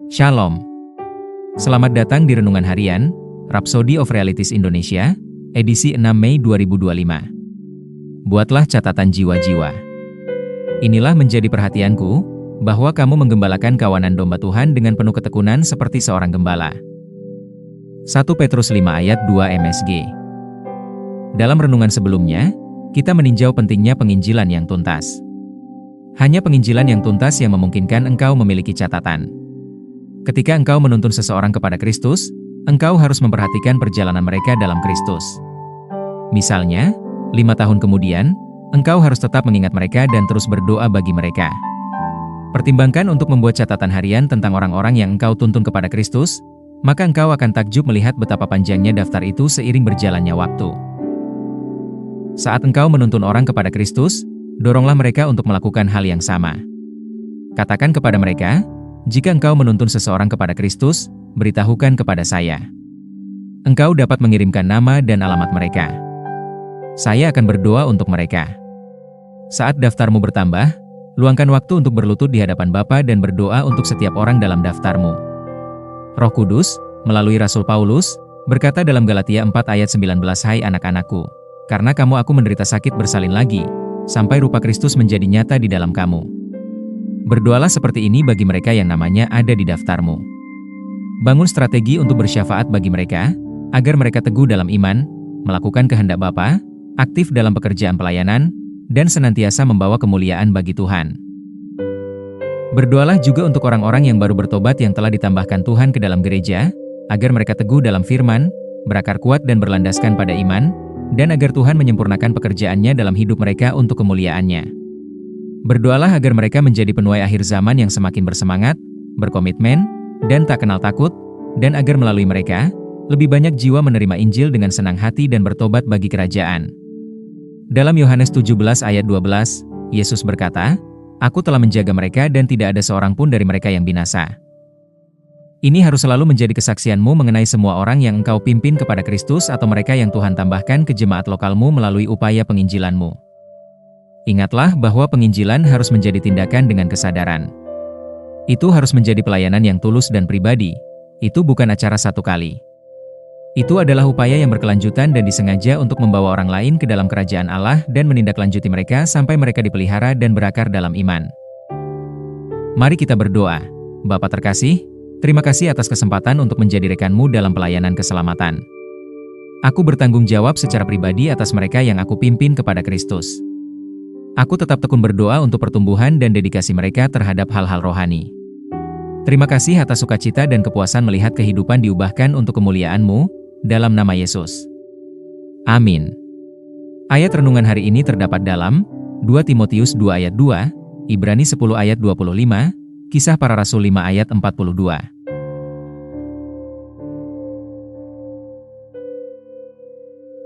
Shalom. Selamat datang di Renungan Harian, Rhapsody of Realities Indonesia, edisi 6 Mei 2025. Buatlah catatan jiwa-jiwa. Inilah menjadi perhatianku, bahwa kamu menggembalakan kawanan domba Tuhan dengan penuh ketekunan seperti seorang gembala. 1 Petrus 5 ayat 2 MSG. Dalam renungan sebelumnya, kita meninjau pentingnya penginjilan yang tuntas. Hanya penginjilan yang tuntas yang memungkinkan engkau memiliki catatan. Ketika engkau menuntun seseorang kepada Kristus, engkau harus memperhatikan perjalanan mereka dalam Kristus. Misalnya, 5 tahun kemudian, engkau harus tetap mengingat mereka dan terus berdoa bagi mereka. Pertimbangkan untuk membuat catatan harian tentang orang-orang yang engkau tuntun kepada Kristus, maka engkau akan takjub melihat betapa panjangnya daftar itu seiring berjalannya waktu. Saat engkau menuntun orang kepada Kristus, doronglah mereka untuk melakukan hal yang sama. Katakan kepada mereka, jika engkau menuntun seseorang kepada Kristus, beritahukan kepada saya. Engkau dapat mengirimkan nama dan alamat mereka. Saya akan berdoa untuk mereka. Saat daftarmu bertambah, luangkan waktu untuk berlutut di hadapan Bapa dan berdoa untuk setiap orang dalam daftarmu. Roh Kudus, melalui Rasul Paulus, berkata dalam Galatia 4 ayat 19, "Hai anak-anakku, karena kamu aku menderita sakit bersalin lagi, sampai rupa Kristus menjadi nyata di dalam kamu." Berdoalah seperti ini bagi mereka yang namanya ada di daftarmu. Bangun strategi untuk bersyafaat bagi mereka, agar mereka teguh dalam iman, melakukan kehendak Bapa, aktif dalam pekerjaan pelayanan, dan senantiasa membawa kemuliaan bagi Tuhan. Berdoalah juga untuk orang-orang yang baru bertobat yang telah ditambahkan Tuhan ke dalam gereja, agar mereka teguh dalam firman, berakar kuat dan berlandaskan pada iman, dan agar Tuhan menyempurnakan pekerjaannya dalam hidup mereka untuk kemuliaannya. Berdoalah agar mereka menjadi penuai akhir zaman yang semakin bersemangat, berkomitmen, dan tak kenal takut, dan agar melalui mereka, lebih banyak jiwa menerima Injil dengan senang hati dan bertobat bagi kerajaan. Dalam Yohanes 17 ayat 12, Yesus berkata, "Aku telah menjaga mereka dan tidak ada seorang pun dari mereka yang binasa." Ini harus selalu menjadi kesaksianmu mengenai semua orang yang engkau pimpin kepada Kristus atau mereka yang Tuhan tambahkan ke jemaat lokalmu melalui upaya penginjilanmu. Ingatlah bahwa penginjilan harus menjadi tindakan dengan kesadaran. Itu harus menjadi pelayanan yang tulus dan pribadi. Itu bukan acara satu kali. Itu adalah upaya yang berkelanjutan dan disengaja untuk membawa orang lain ke dalam kerajaan Allah dan menindaklanjuti mereka sampai mereka dipelihara dan berakar dalam iman. Mari kita berdoa. Bapa terkasih, terima kasih atas kesempatan untuk menjadi rekanmu dalam pelayanan keselamatan. Aku bertanggung jawab secara pribadi atas mereka yang aku pimpin kepada Kristus. Aku tetap tekun berdoa untuk pertumbuhan dan dedikasi mereka terhadap hal-hal rohani. Terima kasih atas sukacita dan kepuasan melihat kehidupan diubahkan untuk kemuliaan-Mu, dalam nama Yesus. Amin. Ayat renungan hari ini terdapat dalam 2 Timotius 2 ayat 2, Ibrani 10 ayat 25, Kisah Para Rasul 5 ayat 42.